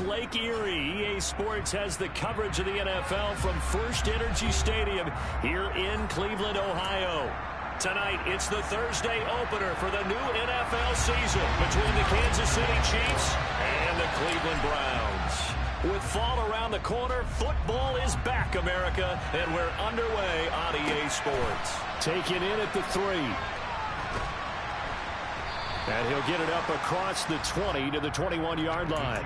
Lake Erie. EA Sports has the coverage of the NFL from First Energy Stadium here in Cleveland, Ohio. Tonight, it's the Thursday opener for the new NFL season between the Kansas City Chiefs and the Cleveland Browns. With fall around the corner, football is back, America, and we're underway on EA Sports. Taken in at the 3. And he'll get it up across the 20 to the 21-yard line.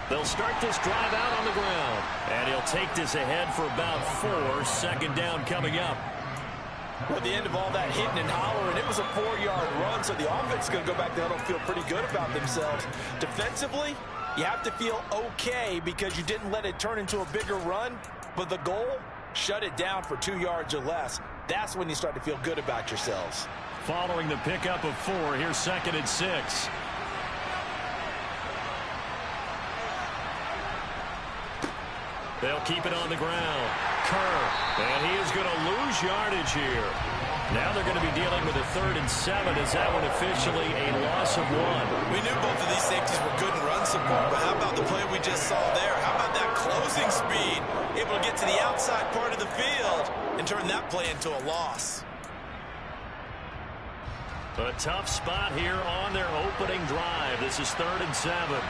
They'll start this drive out on the ground. And he'll take this ahead for about 4. Second down coming up. At the end of all that hitting and hollering, it was a 4-yard run, so the offense is going to go back there and feel pretty good about themselves. Defensively, you have to feel okay because you didn't let it turn into a bigger run, but the goal, shut it down for 2 yards or less. That's when you start to feel good about yourselves. Following the pickup of 4, here's 2nd and 6. They'll keep it on the ground. Kerr, and he is going to lose yardage here. Now they're going to be dealing with a 3rd and 7 as that one officially a loss of 1. We knew both of these safeties were good in run support, but how about the play we just saw there? How about that closing speed? Able to get to the outside part of the field and turn that play into a loss. A tough spot here on their opening drive. This is 3rd and 7.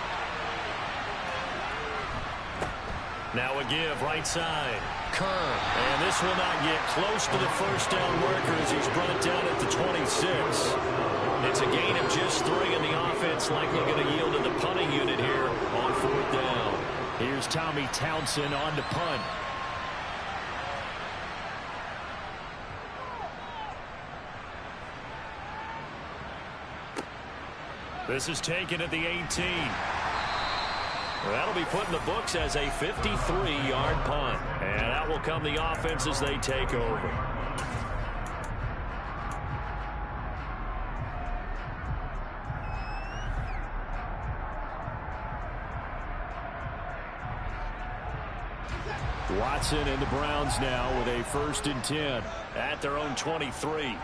Now a give right side. Kerr. And this will not get close to the first down marker as he's brought down at the 26. It's a gain of just 3, and the offense likely going to yield to the punting unit here on 4th down. Here's Tommy Townsend on to punt. This is taken at the 18. That'll be put in the books as a 53-yard punt. And out will come the offense as they take over. Watson and the Browns now with a 1st and 10 at their own 23.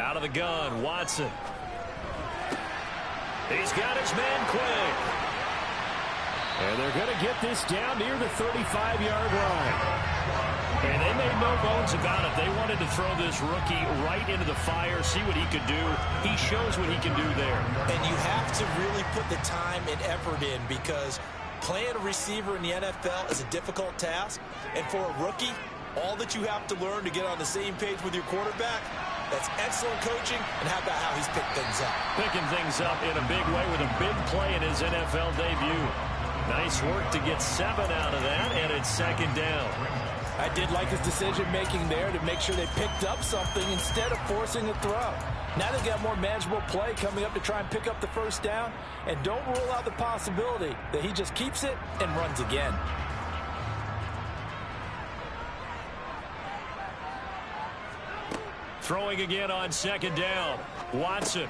Out of the gun, Watson. He's got his man quick. And they're going to get this down near the 35-yard line. And they made no bones about it. They wanted to throw this rookie right into the fire, see what he could do. He shows what he can do there. And you have to really put the time and effort in because playing a receiver in the NFL is a difficult task. And for a rookie, all that you have to learn to get on the same page with your quarterback, that's excellent coaching, and how about how he's picked things up? Picking things up in a big way with a big play in his NFL debut. Nice work to get 7 out of that, and it's 2nd down. I did like his decision-making there to make sure they picked up something instead of forcing a throw. Now they've got more manageable play coming up to try and pick up the 1st down, and don't rule out the possibility that he just keeps it and runs again. Throwing again on 2nd down. Watson.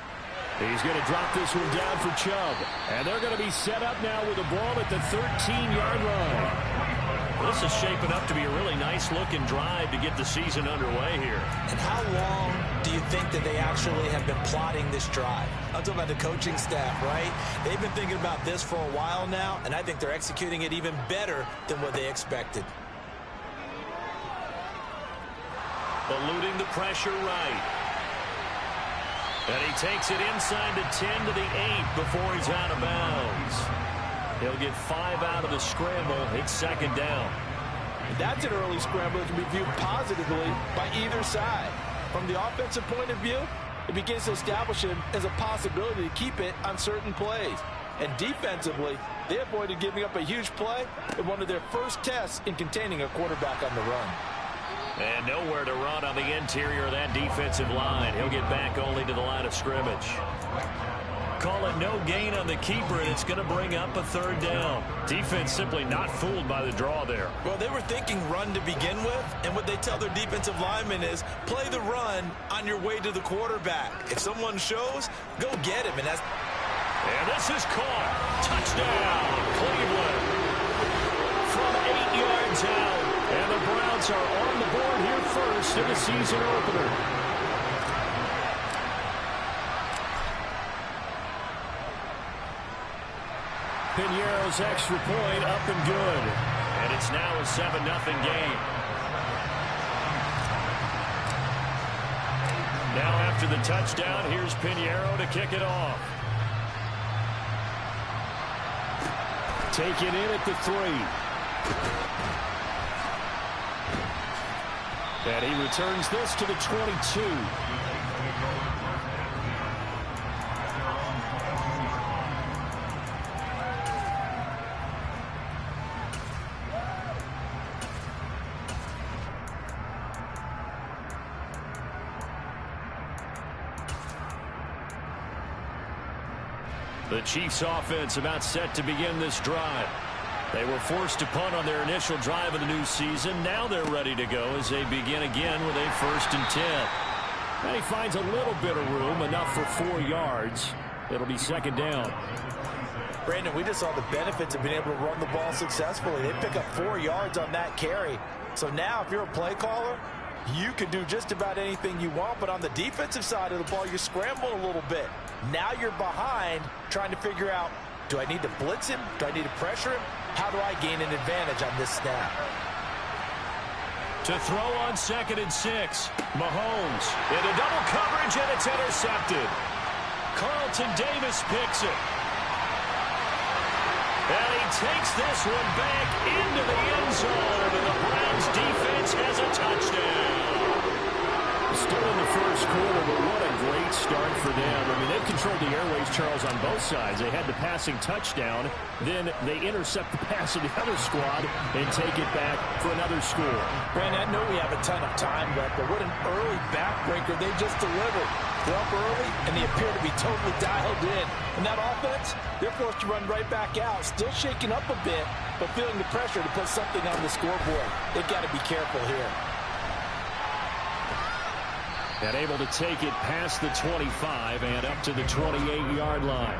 He's going to drop this one down for Chubb. And they're going to be set up now with the ball at the 13-yard line. This is shaping up to be a really nice-looking drive to get the season underway here. And how long do you think that they actually have been plotting this drive? I'm talking about the coaching staff, right? They've been thinking about this for a while now, and I think they're executing it even better than what they expected. Eluding the pressure right. And he takes it inside the 10 to the 8 before he's out of bounds. He'll get 5 out of the scramble. It's 2nd down. That's an early scramble that can be viewed positively by either side. From the offensive point of view, it begins to establish him as a possibility to keep it on certain plays. And defensively, they avoided giving up a huge play in one of their first tests in containing a quarterback on the run. And nowhere to run on the interior of that defensive line. He'll get back only to the line of scrimmage. call it no gain on the keeper, and it's going to bring up a third down. Defense simply not fooled by the draw there. Well, they were thinking run to begin with, and what they tell their defensive linemen is play the run on your way to the quarterback. If someone shows, go get him, and this is caught. Touchdown, Cleveland. From 8 yards out, and the Browns are on the board here first in the season opener. Piñeiro's extra point up and good. And it's now a 7-0 game. Now after the touchdown, here's Piñeiro to kick it off. Taken in at the 3. And he returns this to the 22. The Chiefs offense about set to begin this drive. They were forced to punt on their initial drive of the new season. Now they're ready to go as they begin again with a 1st and 10. And he finds a little bit of room, enough for 4 yards. It'll be 2nd down. Brandon, we just saw the benefits of being able to run the ball successfully. They pick up 4 yards on that carry. So now if you're a play caller, you can do just about anything you want, but on the defensive side of the ball, you're scrambling a little bit. Now you're behind, trying to figure out, do I need to blitz him? Do I need to pressure him? How do I gain an advantage on this snap? To throw on 2nd and 6. Mahomes into double coverage, and it's intercepted. Carlton Davis picks it. And he takes this one back into the end zone, and the Browns defense has a touchdown. Still in the first quarter, but what a great start for them. I mean, they've controlled the airways, Charles, on both sides. They had the passing touchdown, then they intercept the pass of the other squad and take it back for another score. Brandon, I know we have a ton of time left, but what an early backbreaker they just delivered. They're up early, and they appear to be totally dialed in. And that offense, they're forced to run right back out, still shaking up a bit, but feeling the pressure to put something on the scoreboard. They've got to be careful here. And able to take it past the 25 and up to the 28-yard line.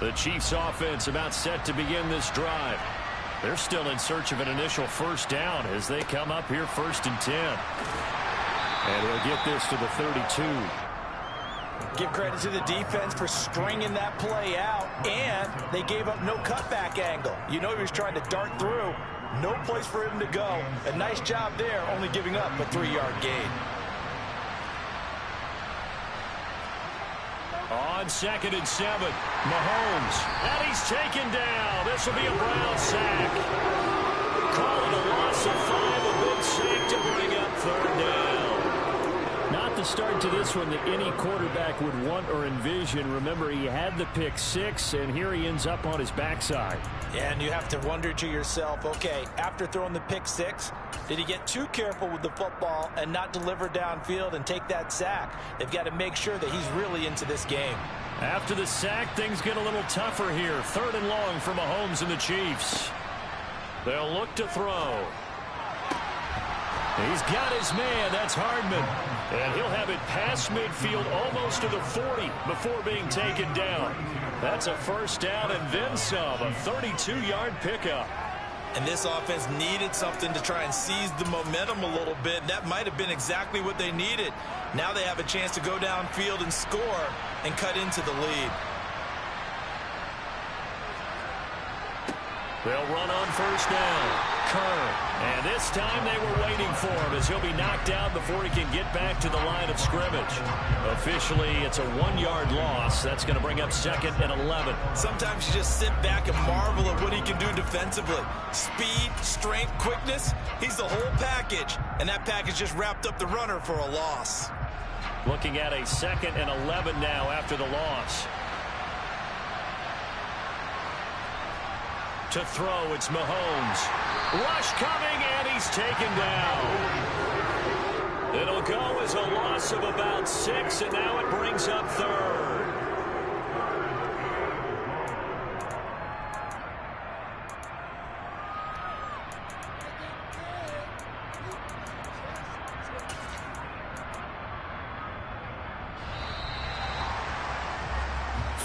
The Chiefs offense about set to begin this drive. They're still in search of an initial 1st down as they come up here 1st and 10. And he'll get this to the 32. Give credit to the defense for stringing that play out, and they gave up no cutback angle. You know he was trying to dart through. No place for him to go. A nice job there, only giving up a 3-yard gain. On 2nd and 7, Mahomes, and he's taken down. This will be a Brown sack. Calling a loss of 5, a big sack to bring up 3rd down. Not the start to this one that any quarterback would want or envision. Remember, he had the pick 6, and here he ends up on his backside. Yeah, and you have to wonder to yourself, okay, after throwing the pick 6, did he get too careful with the football and not deliver downfield and take that sack? They've got to make sure that he's really into this game. After the sack, things get a little tougher here. 3rd and long for Mahomes and the Chiefs. They'll look to throw. He's got his man. That's Hardman. And he'll have it past midfield almost to the 40 before being taken down. That's a 1st down and then some. A 32-yard pickup. And this offense needed something to try and seize the momentum a little bit. That might have been exactly what they needed. Now they have a chance to go downfield and score and cut into the lead. They'll run on 1st down. Kerr. And this time they were waiting for him as he'll be knocked out before he can get back to the line of scrimmage. Officially, it's a 1-yard loss. That's going to bring up 2nd and 11. Sometimes you just sit back and marvel at what he can do defensively. Speed, strength, quickness. He's the whole package. And that package just wrapped up the runner for a loss. Looking at a 2nd and 11 now after the loss. To throw, it's Mahomes. Rush coming, and he's taken down. It'll go as a loss of about 6, and now it brings up 3rd.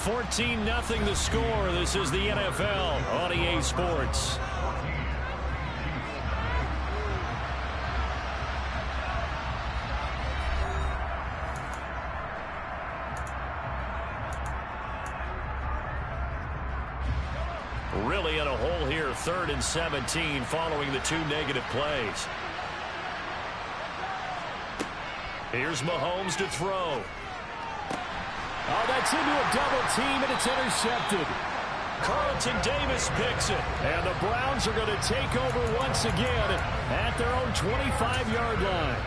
$14-0 the score. This is the NFL on EA Sports. Really in a hole here, 3rd and 17 following the 2 negative plays. Here's Mahomes to throw. Oh, that's into a double team, and it's intercepted. Carlton Davis picks it. And the Browns are going to take over once again at their own 25-yard line.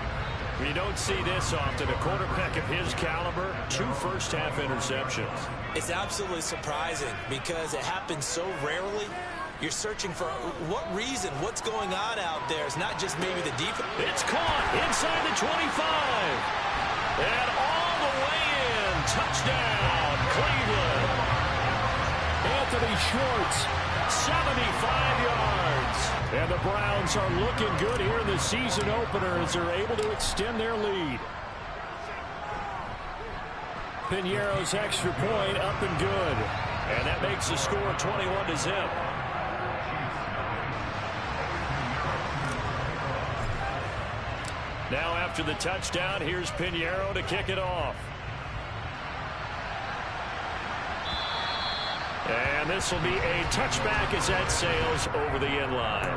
You don't see this often. A quarterback of his caliber, 2 first-half interceptions. It's absolutely surprising because it happens so rarely. You're searching for what reason, what's going on out there. It's not just maybe the defense. It's caught inside the 25. And all the way in. Touchdown, Cleveland. Anthony Schwartz, 75 yards. And the Browns are looking good here in the season opener as they're able to extend their lead. Piñeiro's extra point up and good. And that makes the score 21-0. Now after the touchdown, here's Piñeiro to kick it off. And this will be a touchback as that sails over the end line.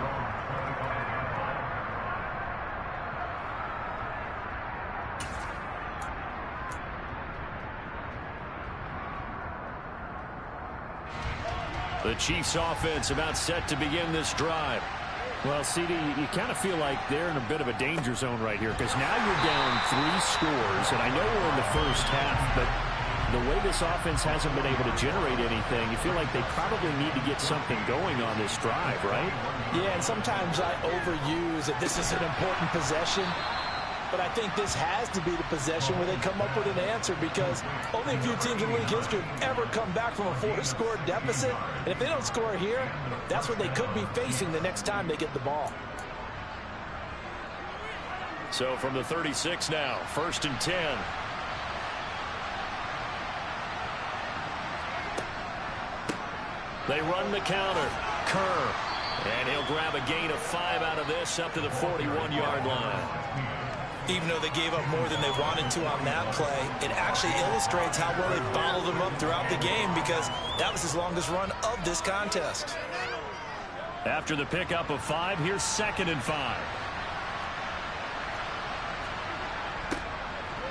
The Chiefs offense about set to begin this drive. Well, CD, you kind of feel like they're in a bit of a danger zone right here because now you're down 3 scores, and I know we're in the first half, but the way this offense hasn't been able to generate anything, you feel like they probably need to get something going on this drive, right? Yeah, and sometimes I overuse that this is an important possession, but I think this has to be the possession where they come up with an answer because only a few teams in league history have ever come back from a 4-score deficit, and if they don't score here, that's what they could be facing the next time they get the ball. So from the 36 now, 1st and 10. They run the counter. Kerr. And he'll grab a gain of 5 out of this up to the 41-yard line. Even though they gave up more than they wanted to on that play, it actually illustrates how well they bottled them up throughout the game because that was his longest run of this contest. After the pickup of 5, here's 2nd and 5.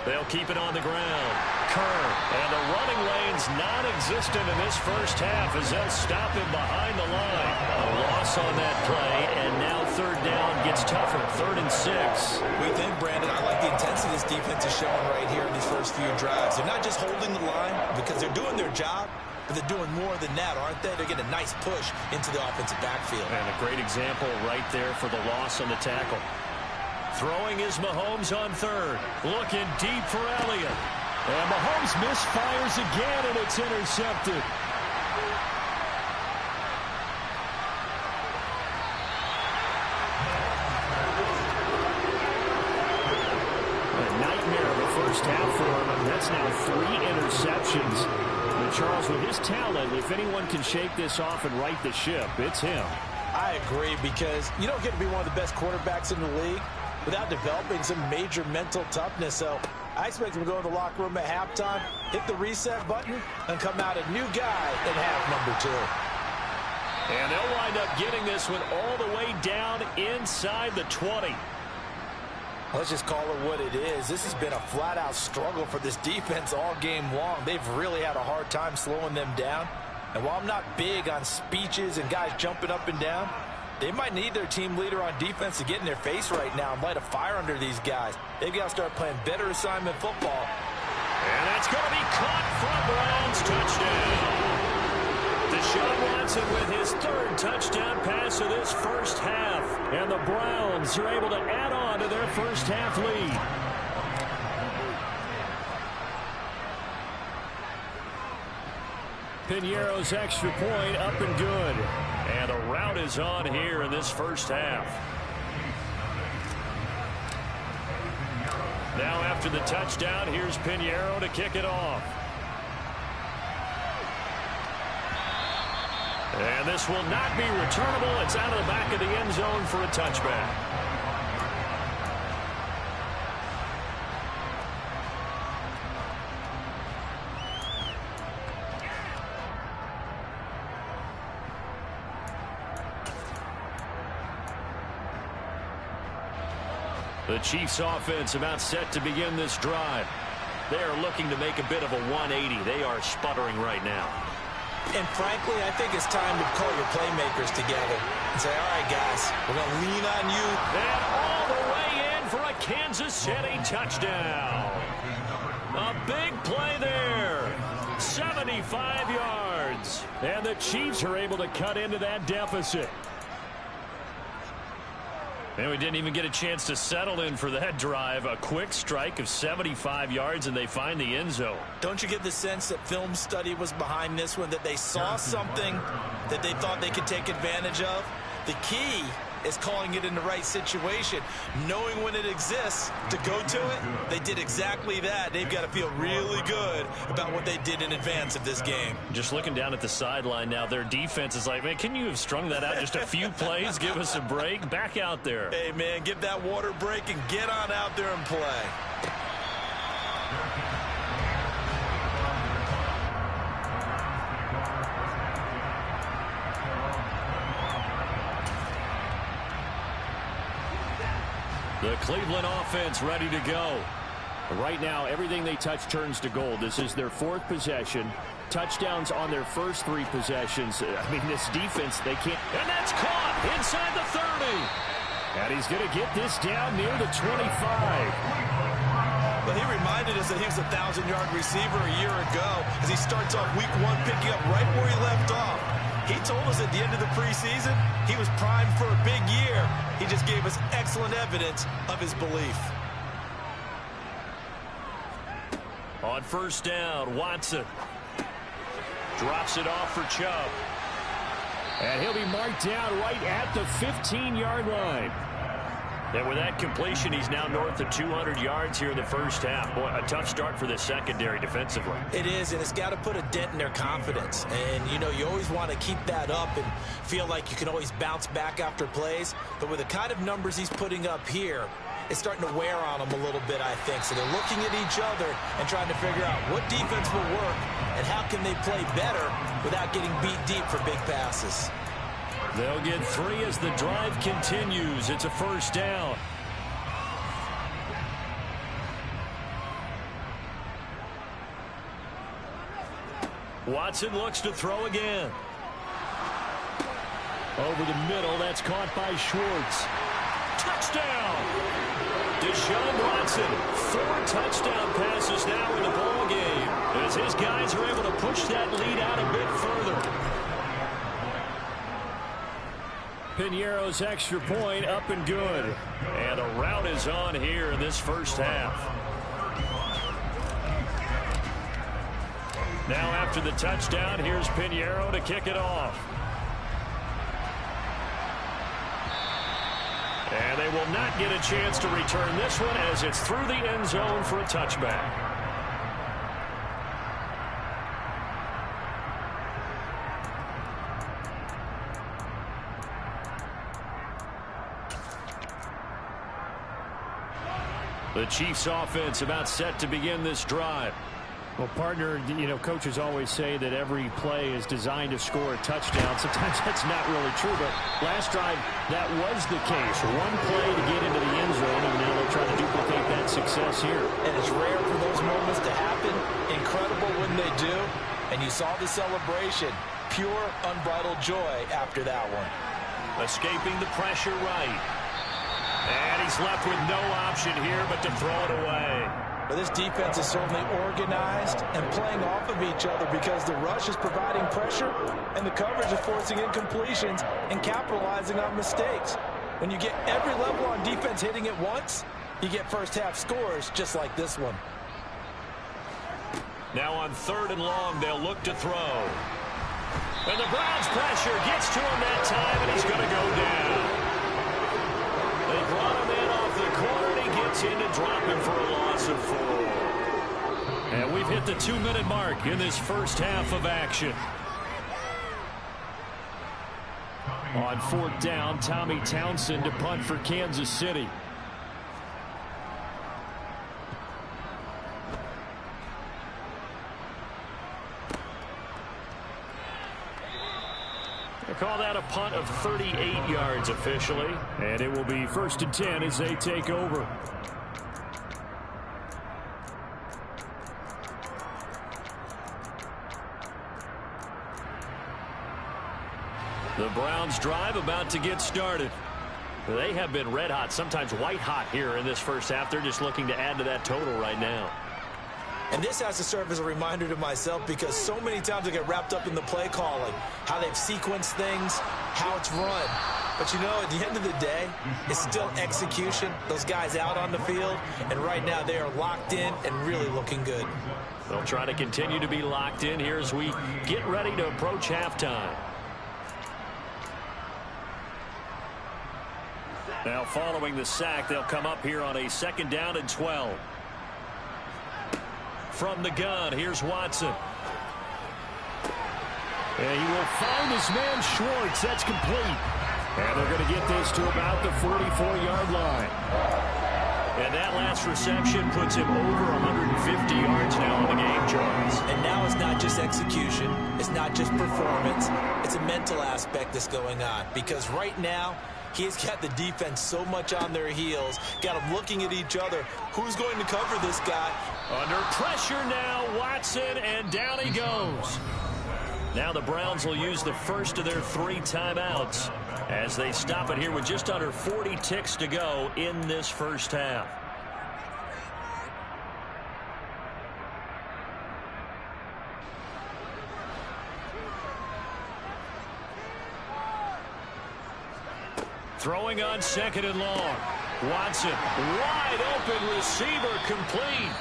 They'll keep it on the ground. Kerr, and the running lane's non-existent in this first half as they'll stop him behind the line. A loss on that play, and now 3rd down gets tougher. 3rd and 6. We think, Brandon, I like the intensity this defense is showing right here in these first few drives. They're not just holding the line because they're doing their job, but they're doing more than that, aren't they? They're getting a nice push into the offensive backfield. And a great example right there for the loss on the tackle. Throwing is Mahomes on 3rd. Looking deep for Elliott. And Mahomes misfires again, and it's intercepted. A nightmare of a first half for him. That's now 3 interceptions. But Charles, with his talent, if anyone can shake this off and right the ship, it's him. I agree because you don't get to be one of the best quarterbacks in the league without developing some major mental toughness. So I expect him to go in the locker room at halftime, hit the reset button, and come out a new guy in half number 2. And they'll wind up getting this one all the way down inside the 20. Let's just call it what it is. This has been a flat-out struggle for this defense all game long. They've really had a hard time slowing them down. And while I'm not big on speeches and guys jumping up and down, They might need their team leader on defense to get in their face right now and light a fire under these guys. They've got to start playing better assignment football. And that's going to be caught for a Browns touchdown. Deshaun Watson with his third touchdown pass of this first half. And the Browns are able to add on to their first half lead. Piñeiro's extra point up and good. And a rout is on here in this first half. Now after the touchdown, here's Piñeiro to kick it off. And this will not be returnable. It's out of the back of the end zone for a touchback. The Chiefs offense about set to begin this drive. They are looking to make a bit of a 180. They are sputtering right now. And frankly, I think it's time to call your playmakers together and say, all right, guys, we're going to lean on you. And all the way in for a Kansas City touchdown. A big play there. 75 yards. And the Chiefs are able to cut into that deficit. And we didn't even get a chance to settle in for that drive. A quick strike of 75 yards, and they find the end zone. Don't you get the sense that film study was behind this one, that they saw something that they thought they could take advantage of? The key is calling it in the right situation, knowing when it exists to go to it. They did exactly that. They've got to feel really good about what they did in advance of this game. Just looking down at the sideline now, their defense is like, man, can you have strung that out just a few plays? Give us a break. Back out there. Hey, man, give that water break and get on out there and play. The Cleveland offense ready to go. Right now, everything they touch turns to gold. This is their fourth possession. Touchdowns on their first three possessions. I mean, this defense, they can't. And that's caught inside the 30. And he's going to get this down near the 25. But he reminded us that he was a 1,000-yard receiver a year ago as he starts off week one picking up right where he left off. He told us at the end of the preseason he was primed for a big year. He just gave us excellent evidence of his belief. On first down, Watson drops it off for Chubb. And he'll be marked down right at the 15-yard line. And with that completion, he's now north of 200 yards here in the first half. Boy, a tough start for the secondary defensively. It is, and it's got to put a dent in their confidence. And, you know, you always want to keep that up and feel like you can always bounce back after plays. But with the kind of numbers he's putting up here, it's starting to wear on them a little bit, I think. So they're looking at each other and trying to figure out what defense will work and how can they play better without getting beat deep for big passes. They'll get 3 as the drive continues. It's a first down. Watson looks to throw again. Over the middle, that's caught by Schwartz. Touchdown! Deshaun Watson, 4 touchdown passes now in the ball game as his guys are able to push that lead out a bit further. Piñeiro's extra point up and good. And a rout is on here in this first half. Now after the touchdown, here's Piñeiro to kick it off. And they will not get a chance to return this one as it's through the end zone for a touchback. The Chiefs offense about set to begin this drive. Well, partner, you know, coaches always say that every play is designed to score a touchdown. Sometimes that's not really true, but last drive, that was the case. One play to get into the end zone, and now they'll try to duplicate that success here. And it's rare for those moments to happen. Incredible when they do. And you saw the celebration. Pure, unbridled joy after that one. Escaping the pressure right. And he's left with no option here but to throw it away. But this defense is certainly organized and playing off of each other because the rush is providing pressure and the coverage is forcing incompletions and capitalizing on mistakes. When you get every level on defense hitting it once, you get first half scores just like this one. Now on 3rd and long, they'll look to throw. And the Browns pressure gets to him that time, and he's going to go down. They brought him in off the corner, and he gets in to drop him for a loss of 4. And we've hit the 2-minute mark in this first half of action. On 4th down, Tommy Townsend to punt for Kansas City. They call that a punt of 38 yards officially. And it will be 1st and 10 as they take over. The Browns drive about to get started. They have been red hot, sometimes white hot here in this first half. They're just looking to add to that total right now. And this has to serve as a reminder to myself because so many times I get wrapped up in the play calling, how they've sequenced things, how it's run. But, you know, at the end of the day, it's still execution. Those guys out on the field, and right now they are locked in and really looking good. They'll try to continue to be locked in here as we get ready to approach halftime. Now following the sack, they'll come up here on a 2nd down and 12. From the gun, here's Watson. And he will find his man Schwartz. That's complete. And they're going to get this to about the 44-yard line. And that last reception puts him over 150 yards now in the game, Charles. And now it's not just execution. It's not just performance. It's a mental aspect that's going on. Because right now, he's got the defense so much on their heels, got them looking at each other. Who's going to cover this guy? Under pressure now, Watson, and down he goes. Now the Browns will use the first of their 3 timeouts as they stop it here with just under 40 ticks to go in this first half. Throwing on 2nd and long. Watson, wide open receiver, complete.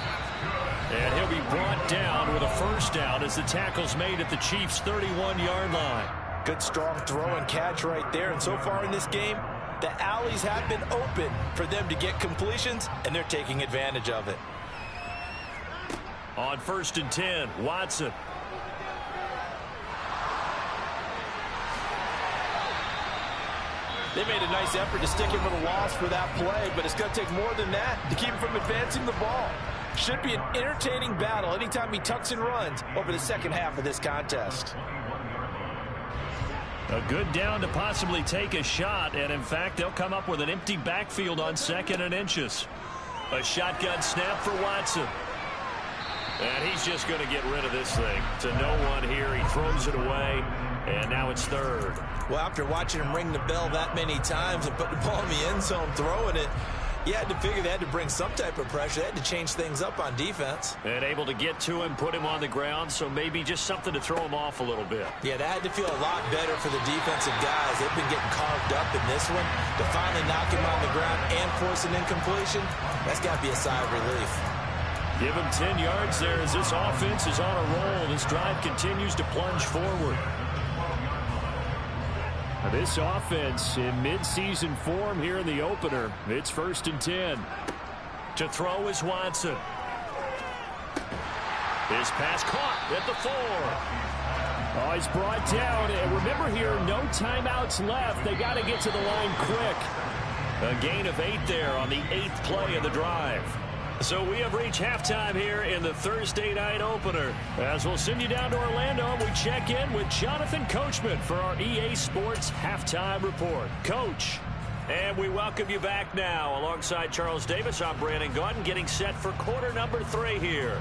And he'll be brought down with a 1st down as the tackle's made at the Chiefs' 31-yard line. Good strong throw and catch right there. And so far in this game, the alleys have been open for them to get completions, and they're taking advantage of it. On 1st and 10, Watson. They made a nice effort to stick him with a loss for that play, but it's going to take more than that to keep him from advancing the ball. Should be an entertaining battle anytime he tucks and runs over the second half of this contest. A good down to possibly take a shot, and in fact, they'll come up with an empty backfield on 2nd and inches. A shotgun snap for Watson. And he's just going to get rid of this thing. To no one here. He throws it away, and now it's 3rd. Well, after watching him ring the bell that many times and put the ball in the end zone, throwing it, you had to figure they had to bring some type of pressure. They had to change things up on defense. And able to get to him, put him on the ground, so maybe just something to throw him off a little bit. Yeah, that had to feel a lot better for the defensive guys. They've been getting carved up in this one. To finally knock him on the ground and force an incompletion, that's got to be a sigh of relief. Give him 10 yards there as this offense is on a roll. This drive continues to plunge forward. This offense in midseason form here in the opener. It's 1st and 10. To throw is Watson. His pass caught at the 4. Oh, he's brought down. And remember here, no timeouts left. They got to get to the line quick. A gain of 8 there on the 8th play of the drive. So we have reached halftime here in the Thursday night opener. As we'll send you down to Orlando, and we check in with Jonathan Coachman for our EA Sports Halftime Report. Coach, and we welcome you back now. Alongside Charles Davis, I'm Brandon Gaudin, getting set for quarter number 3 here.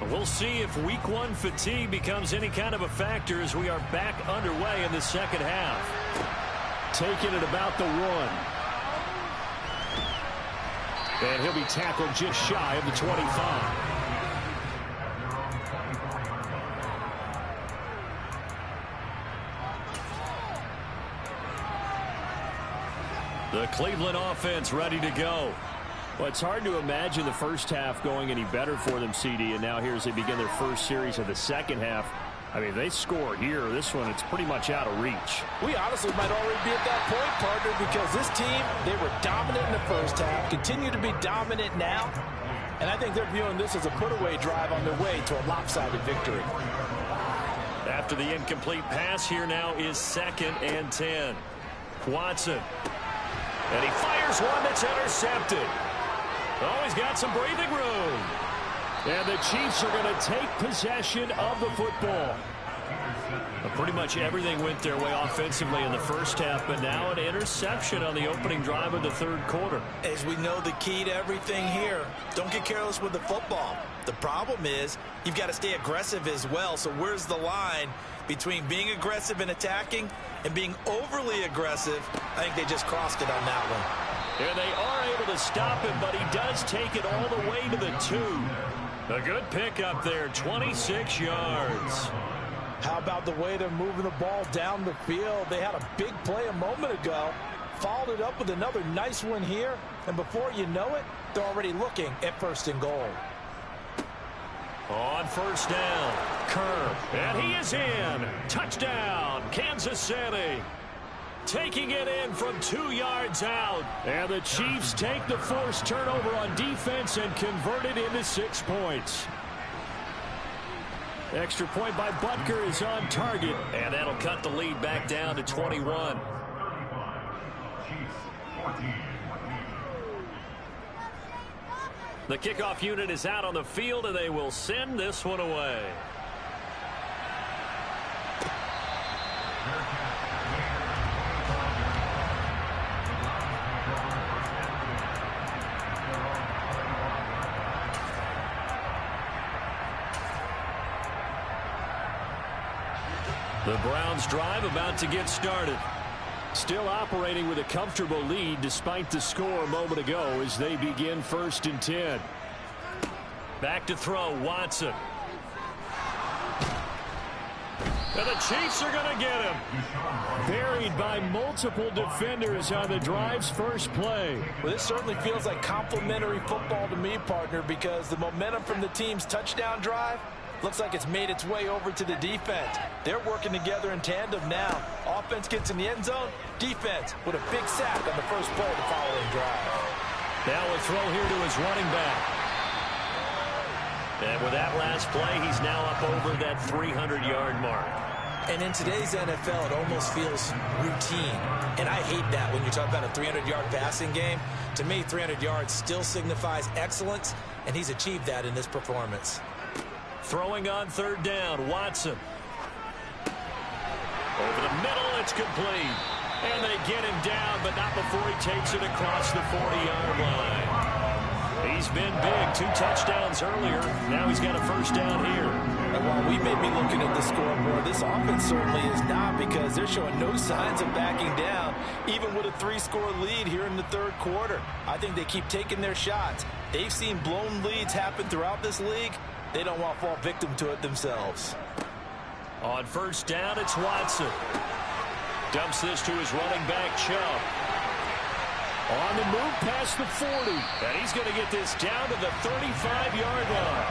We'll see if week 1 fatigue becomes any kind of a factor as we are back underway in the second half. taken at about the 1. And he'll be tackled just shy of the 25. The Cleveland offense ready to go. Well, it's hard to imagine the first half going any better for them, CD, and now here as they begin their first series of the second half. I mean, they score here. This one, it's pretty much out of reach. We honestly might already be at that point, partner, because this team, they were dominant in the first half, continue to be dominant now, and I think they're viewing this as a put-away drive on their way to a lopsided victory. After the incomplete pass, here now is 2nd and 10. Watson. And he fires one that's intercepted. Oh, he's got some breathing room. And the Chiefs are going to take possession of the football. Well, pretty much everything went their way offensively in the first half, but now an interception on the opening drive of the third quarter. As we know, the key to everything here, don't get careless with the football. The problem is you've got to stay aggressive as well. So where's the line between being aggressive and attacking and being overly aggressive? I think they just crossed it on that one. And they are able to stop him, but he does take it all the way to the 2. A good pickup there, 26 yards. How about the way they're moving the ball down the field? They had a big play a moment ago, followed it up with another nice one here, and before you know it, they're already looking at 1st and goal. On 1st down, Kerr, and he is in. Touchdown, Kansas City. Taking it in from 2 yards out. And the Chiefs take the forced turnover on defense and convert it into 6 points. Extra point by Butker is on target. And that'll cut the lead back down to 21. The kickoff unit is out on the field, and they will send this one away. The Browns drive about to get started. Still operating with a comfortable lead despite the score a moment ago as they begin 1st and 10. Back to throw, Watson. And the Chiefs are going to get him. Buried by multiple defenders on the drive's first play. Well, this certainly feels like complimentary football to me, partner, because the momentum from the team's touchdown drive looks like it's made its way over to the defense. They're working together in tandem now. Offense gets in the end zone. Defense with a big sack on the first play of the following drive. Now a throw here to his running back. And with that last play, he's now up over that 300-yard mark. And in today's NFL, it almost feels routine. And I hate that when you talk about a 300-yard passing game. To me, 300 yards still signifies excellence, and he's achieved that in this performance. Throwing on 3rd down, Watson. Over the middle, it's complete. And they get him down, but not before he takes it across the 40-yard line. He's been big, 2 touchdowns earlier. Now he's got a 1st down here. And while we may be looking at the scoreboard, this offense certainly is not, because they're showing no signs of backing down, even with a 3-score lead here in the third quarter. I think they keep taking their shots. They've seen blown leads happen throughout this league. They don't want to fall victim to it themselves. On 1st down, it's Watson. Dumps this to his running back, Chubb. On the move past the 40. And he's going to get this down to the 35-yard line.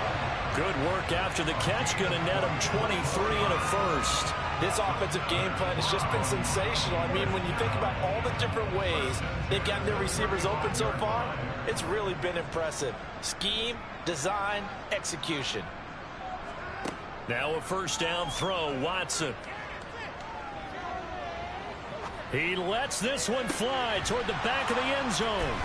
Good work after the catch. Going to net him 23 and a 1st. This offensive game plan has just been sensational. I mean, when you think about all the different ways they've gotten their receivers open so far, it's really been impressive. Scheme, design, execution. Now a 1st down throw, Watson. He lets this one fly toward the back of the end zone.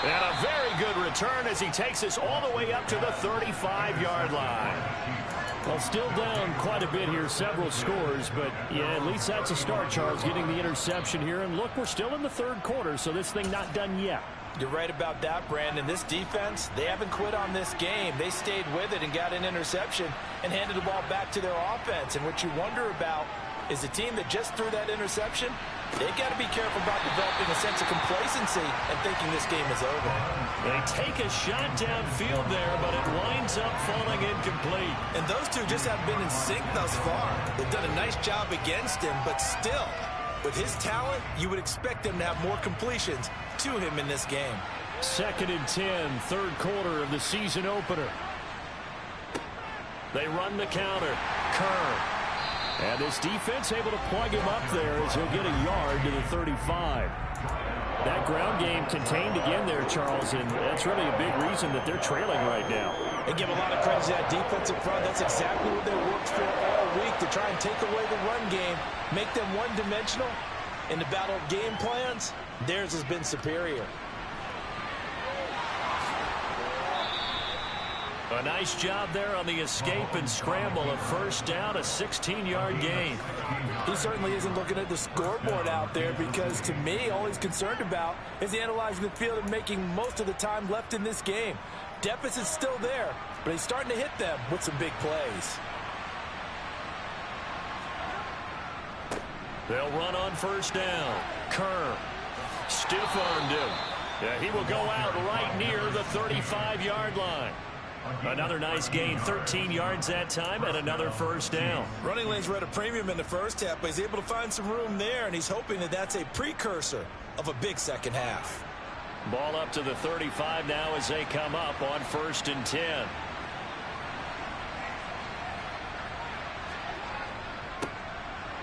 And a very good return as he takes us all the way up to the 35-yard line. Well, still down quite a bit here, several scores, but yeah, at least that's a start, Charles, getting the interception here. And look, we're still in the third quarter, so this thing not done yet. You're right about that, Brandon. This defense, they haven't quit on this game. They stayed with it and got an interception and handed the ball back to their offense. And what you wonder about is a team that just threw that interception, they've got to be careful about developing a sense of complacency and thinking this game is over. They take a shot downfield there, but it winds up falling incomplete. And those two just have been in sync thus far. They've done a nice job against him, but still, with his talent, you would expect them to have more completions to him in this game. 2nd and 10, third quarter of the season opener. They run the counter. Kerr. And this defense able to plug him up there as he'll get a yard to the 35. That ground game contained again there, Charles, and that's really a big reason that they're trailing right now. They give a lot of credit to that defensive front. That's exactly what they worked for all week, to try and take away the run game, make them one-dimensional. In the battle of game plans, theirs has been superior. A nice job there on the escape and scramble. A first down, a 16-yard gain. He certainly isn't looking at the scoreboard out there, because to me, all he's concerned about is analyzing the field and making most of the time left in this game. Deficit's still there, but he's starting to hit them with some big plays. They'll run on first down. Kerr stiff-armed him. Yeah, he will go out right near the 35-yard line. Another nice gain, 13 yards that time, and another first down. Running lanes were at a premium in the first half, but he's able to find some room there, and he's hoping that that's a precursor of a big second half. Ball up to the 35 now as they come up on 1st and 10.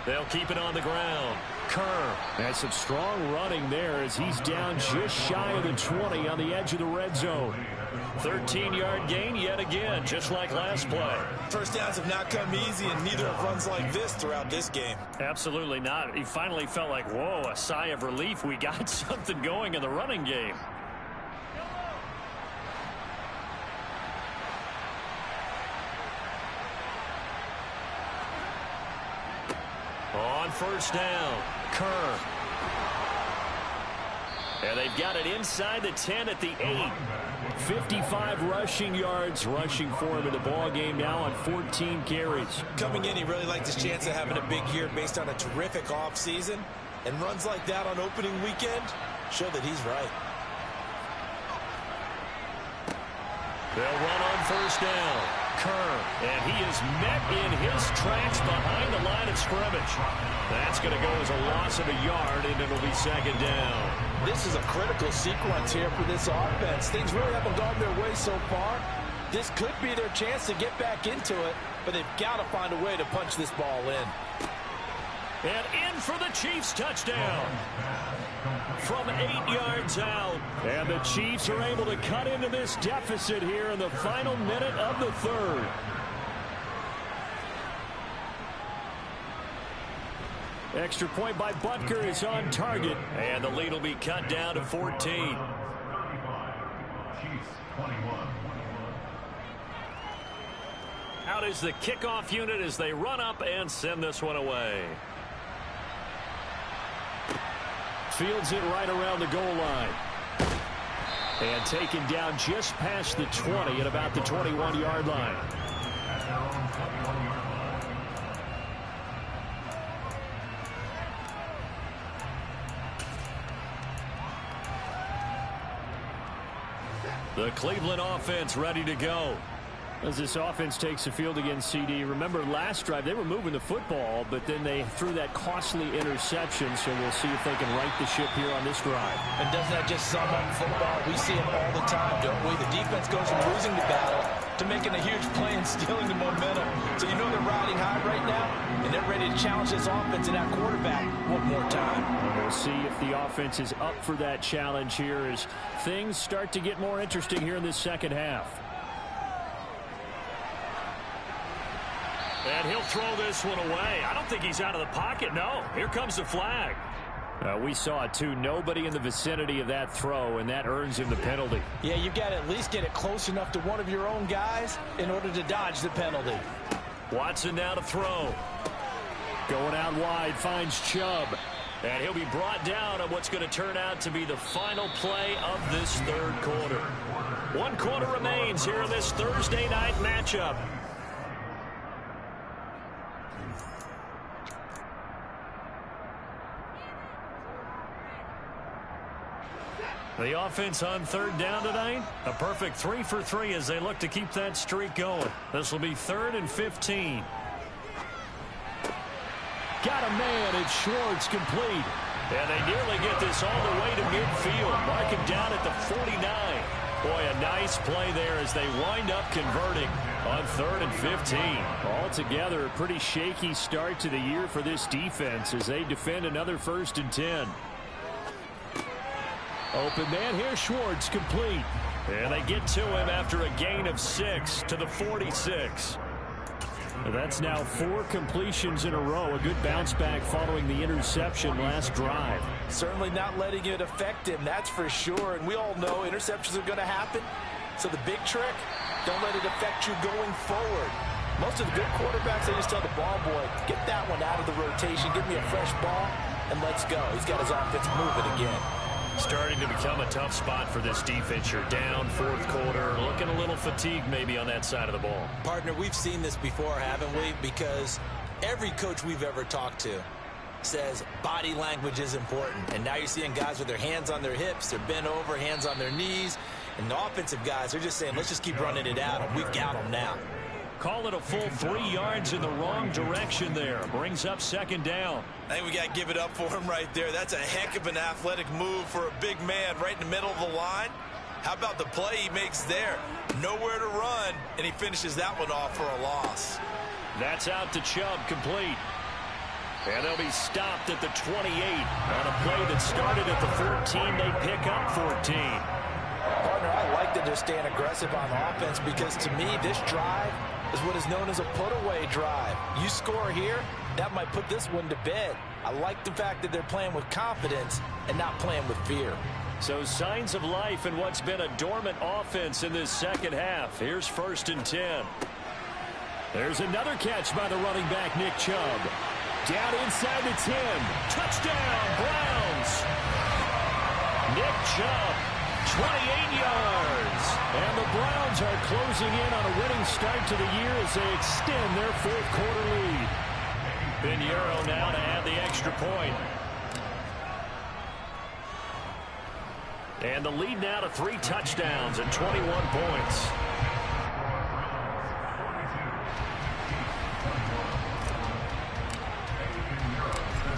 They'll keep it on the ground. Kerr. And some strong running there as he's down just shy of the 20 on the edge of the red zone. 13-yard gain yet again, just like last play. First downs have not come easy, and neither have runs like this throughout this game. Absolutely not. He finally felt like, whoa, a sigh of relief. We got something going in the running game. On first down, Kerr. And they've got it inside the 10 at the 8. 55 rushing yards rushing for him in the ball game now on 14 carries. Coming in, he really liked his chance of having a big year based on a terrific offseason. And runs like that on opening weekend show that he's right. They'll run on first down. Kerr, and he is met in his tracks behind the line of scrimmage. That's going to go as a loss of a yard, and it'll be 2nd down. This is a critical sequence here for this offense. Things really haven't gone their way so far. This could be their chance to get back into it, but they've got to find a way to punch this ball in. And in for the Chiefs touchdown. From 8 yards out. And the Chiefs are able to cut into this deficit here in the final minute of the 3rd. Extra point by Butker is on target. And the lead will be cut down to 14. Out is the kickoff unit as they run up and send this one away. Fields it right around the goal line. And taken down just past the 20 at about the 21-yard line. The Cleveland offense ready to go. As this offense takes the field against CD, remember last drive they were moving the football, but then they threw that costly interception, so we'll see if they can right the ship here on this drive. And doesn't that just sum up football? We see it all the time, don't we? The defense goes from losing the battle to making a huge play and stealing the momentum. So you know they're riding high right now, and they're ready to challenge this offense and that quarterback one more time. And we'll see if the offense is up for that challenge here as things start to get more interesting here in this second half. And he'll throw this one away. I don't think he's out of the pocket. No, here comes the flag. We saw it too. Nobody in the vicinity of that throw, and that earns him the penalty. Yeah, you've got to at least get it close enough to one of your own guys in order to dodge the penalty. Watson now to throw. Going out wide, finds Chubb. And he'll be brought down on what's going to turn out to be the final play of this third quarter. 1 quarter remains here in this Thursday night matchup. The offense on third down tonight, a perfect 3 for 3 as they look to keep that streak going. This will be 3rd and 15. Got a man, it's Schwartz, complete. And they nearly get this all the way to midfield. Mark him down at the 49. Boy, a nice play there as they wind up converting on 3rd and 15. Altogether, a pretty shaky start to the year for this defense as they defend another 1st and 10. Open man here, Schwartz, complete. And they get to him after a gain of 6 to the 46. That's now 4 completions in a row. A good bounce back following the interception last drive. Certainly not letting it affect him, that's for sure. And we all know interceptions are going to happen. So the big trick, don't let it affect you going forward. Most of the good quarterbacks, they just tell the ball boy, get that one out of the rotation, give me a fresh ball, and let's go. He's got his offense moving again. Starting to become a tough spot for this defense. You're down 4th quarter, looking a little fatigued maybe on that side of the ball. Partner, we've seen this before, haven't we? Because every coach we've ever talked to says body language is important. And now you're seeing guys with their hands on their hips, they're bent over, hands on their knees. And the offensive guys, they're just saying, let's just keep running it out, and we've got them now. Call it a full 3 yards in the wrong direction there. Brings up 2nd down. I think we got to give it up for him right there. That's a heck of an athletic move for a big man right in the middle of the line. How about the play he makes there? Nowhere to run, and he finishes that one off for a loss. That's out to Chubb, complete. And they'll be stopped at the 28 on a play that started at the 14. They pick up 14. Partner, I like that they're staying aggressive on offense because to me, this drive is what is known as a put-away drive. You score here, that might put this one to bed. I like the fact that they're playing with confidence and not playing with fear. So signs of life in what's been a dormant offense in this second half. Here's 1st and 10. There's another catch by the running back, Nick Chubb. Down inside the 10. Touchdown, Browns. Nick Chubb, 28 yards. And the Browns are closing in on a winning start to the year as they extend their 4th quarter lead. Pinheiro now to add the extra point. And the lead now to 3 touchdowns and 21 points.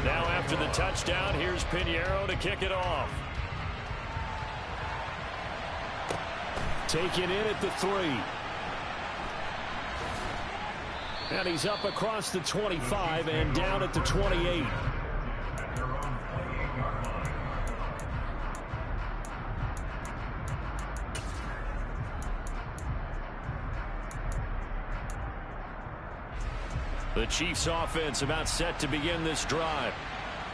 Now after the touchdown, here's Pinheiro to kick it off. Taken in at the 3. And he's up across the 25 and down at the 28. The Chiefs offense about set to begin this drive.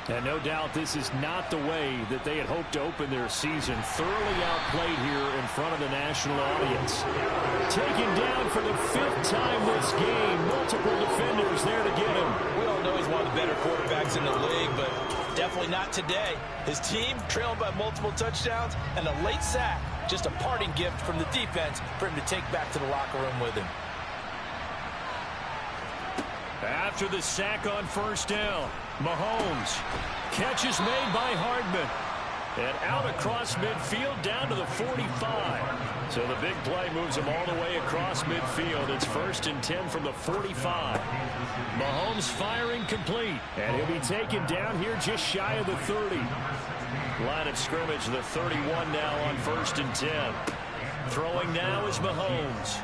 And no doubt this is not the way that they had hoped to open their season. Thoroughly outplayed here in front of the national audience. Taken down for the 5th time this game. Multiple defenders there to get him. We all know he's one of the better quarterbacks in the league, but definitely not today. His team trailing by multiple touchdowns and a late sack. Just a parting gift from the defense for him to take back to the locker room with him. After the sack on 1st down, Mahomes. Catch is made by Hardman. And out across midfield down to the 45. So the big play moves him all the way across midfield. It's 1st and 10 from the 45. Mahomes firing complete. And he'll be taken down here just shy of the 30. Line of scrimmage, the 31 now on 1st and 10. Throwing now is Mahomes.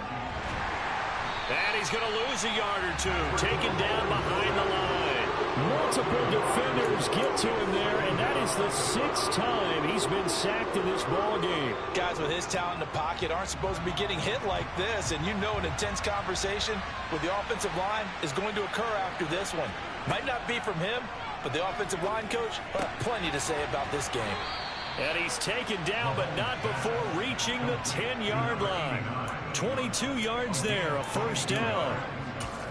And he's going to lose a yard or 2. Taken down behind the line. Multiple defenders get to him there, and that is the 6th time he's been sacked in this ballgame. Guys with his talent in the pocket aren't supposed to be getting hit like this, and you know an intense conversation with the offensive line is going to occur after this one. Might not be from him, but the offensive line coach will have plenty to say about this game. And he's taken down, but not before reaching the 10-yard line. 22 yards there, a 1st down.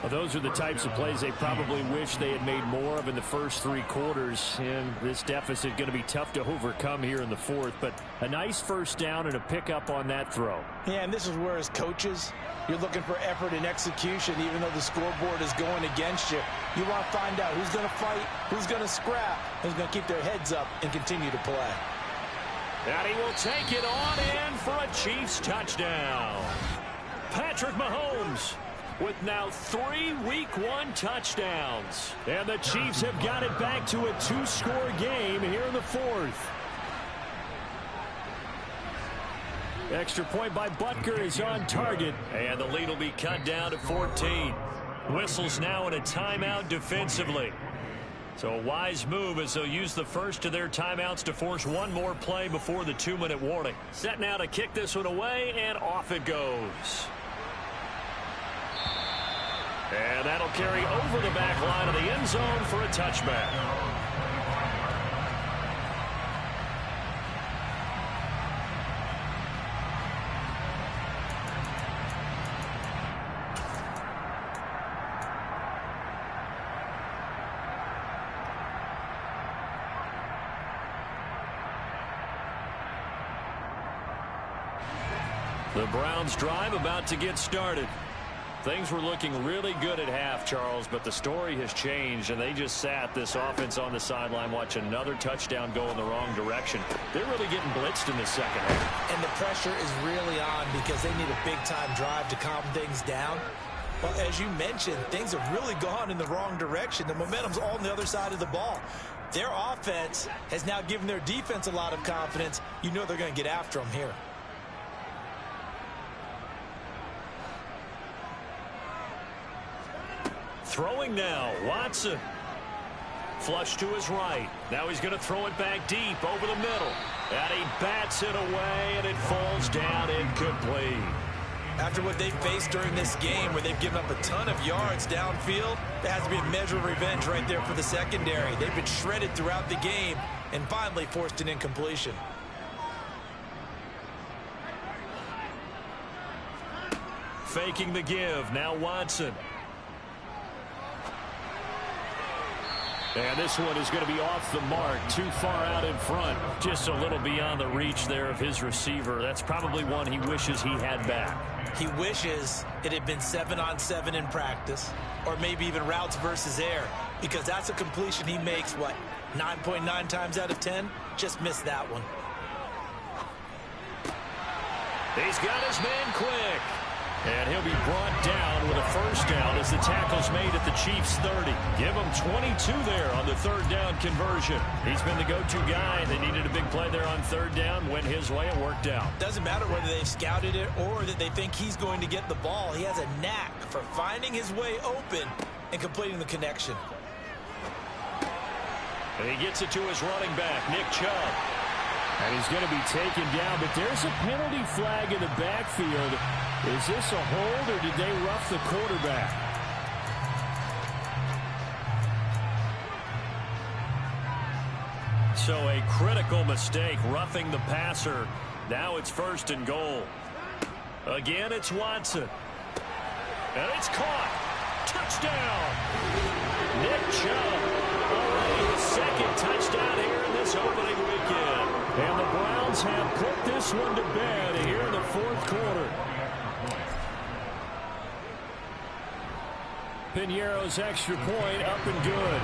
Well, those are the types of plays they probably wish they had made more of in the first 3 quarters. And this deficit going to be tough to overcome here in the fourth. But a nice first down and a pickup on that throw. Yeah, and this is where as coaches, you're looking for effort and execution, even though the scoreboard is going against you. You want to find out who's going to fight, who's going to scrap, who's going to keep their heads up and continue to play. And he will take it on in for a Chiefs touchdown. Patrick Mahomes with now 3 Week 1 touchdowns. And the Chiefs have got it back to a 2-score game here in the fourth. Extra point by Butker is on target. And the lead will be cut down to 14. Whistles now in a timeout defensively. So a wise move as they'll use the first of their timeouts to force one more play before the 2-minute warning. Set now to kick this one away, and off it goes. And that'll carry over the back line of the end zone for a touchback. The Browns drive about to get started. Things were looking really good at half, Charles, but the story has changed, and they just sat this offense on the sideline watching another touchdown go in the wrong direction. They're really getting blitzed in the second half. And the pressure is really on because they need a big-time drive to calm things down. Well, as you mentioned, things have really gone in the wrong direction. The momentum's all on the other side of the ball. Their offense has now given their defense a lot of confidence. You know they're going to get after them here. Throwing now, Watson. Flush to his right. Now he's going to throw it back deep over the middle. And he bats it away, and it falls down incomplete. After what they've faced during this game where they've given up a ton of yards downfield, there has to be a measure of revenge right there for the secondary. They've been shredded throughout the game and finally forced an incompletion. Faking the give. Now Watson. And this one is going to be off the mark, too far out in front. Just a little beyond the reach there of his receiver. That's probably one he wishes he had back. He wishes it had been 7-on-7 in practice, or maybe even routes versus air, because that's a completion he makes, 9.9 times out of 10? Just missed that one. He's got his man quick. And he'll be brought down with a first down as the tackle's made at the Chiefs' 30. Give him 22 there on the third down conversion. He's been the go-to guy. They needed a big play there on third down. Went his way. It worked out. Doesn't matter whether they've scouted it or that they think he's going to get the ball. He has a knack for finding his way open and completing the connection. And he gets it to his running back, Nick Chubb. And he's going to be taken down, but there's a penalty flag in the backfield. Is this a hold, or did they rough the quarterback? So a critical mistake, roughing the passer. Now it's 1st and goal. Again, it's Watson. And it's caught. Touchdown. Nick Chubb. Already his 2nd touchdown here in this opening weekend. And the Browns have put this one to bed here in the 4th quarter. Piñeiro's extra point up and good.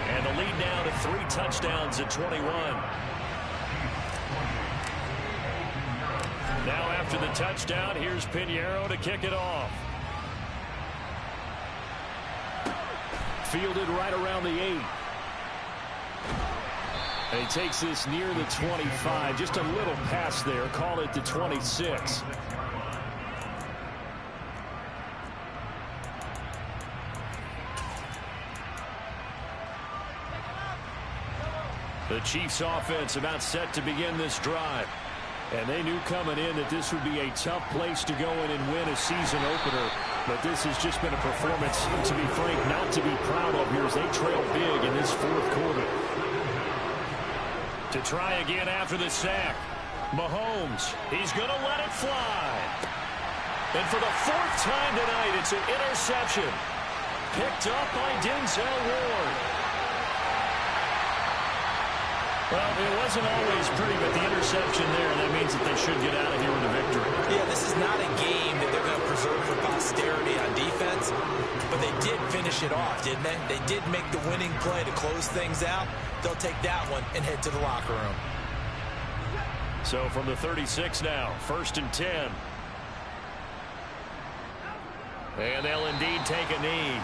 And the lead now to 3 touchdowns at 21. Now after the touchdown, here's Piñeiro to kick it off. Fielded right around the 8. And he takes this near the 25. Just a little pass there. Call it the 26. The Chiefs offense about set to begin this drive. And they knew coming in that this would be a tough place to go in and win a season opener. But this has just been a performance, to be frank, not to be proud of here as they trail big in this 4th quarter. To try again after the sack. Mahomes, he's going to let it fly. And for the 4th time tonight, it's an interception. picked up by Denzel Ward. Well, it wasn't always pretty, but the interception there, that means that they should get out of here with a victory. Yeah, this is not a game that they're going to preserve for posterity on defense, but they did finish it off, didn't they? They did make the winning play to close things out. They'll take that one and head to the locker room. So from the 36 now, 1st and 10. And they'll indeed take a knee.